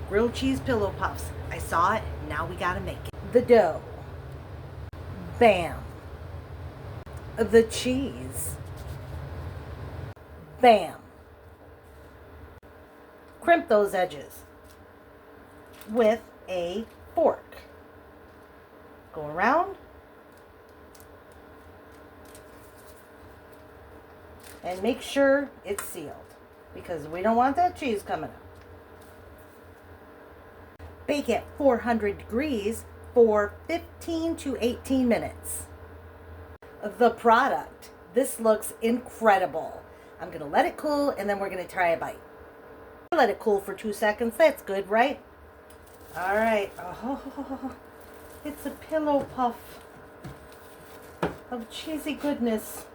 Grilled cheese pillow puffs. I saw it. Now we gotta make it. The dough. Bam. The cheese. Bam. Crimp those edges with a fork. Go around. And make sure it's sealed, because we don't want that cheese coming up. Bake at 400 degrees for 15 to 18 minutes. The product. This looks incredible. I'm going to let it cool, and then we're going to try a bite. Let it cool for 2 seconds. That's good, right? All right. Oh, it's a pillow puff of cheesy goodness.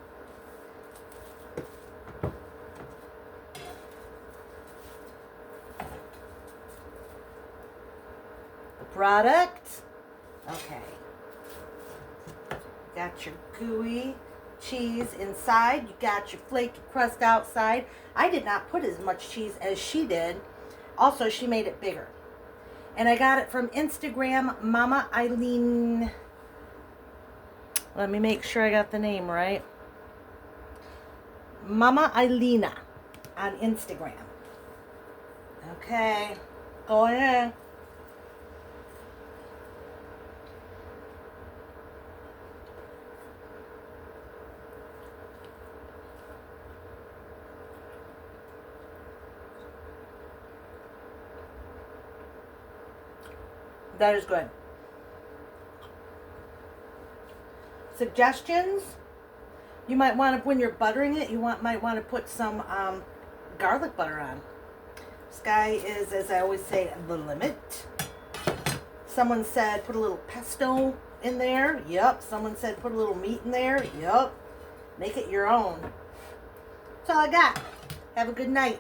Product. Okay. Got your gooey cheese inside. You got your flaky crust outside. I did not put as much cheese as she did. Also, she made it bigger. And I got it from Instagram, Mama Eileen. Let me make sure I got the name right. Mama Eilena on Instagram. Okay. Go ahead. That is good. Suggestions? You might want to, when you're buttering it, might want to put some garlic butter on. This guy is, as I always say, the limit. Someone said put a little pesto in there. Yep. Someone said put a little meat in there. Yep. Make it your own. That's all I got. Have a good night.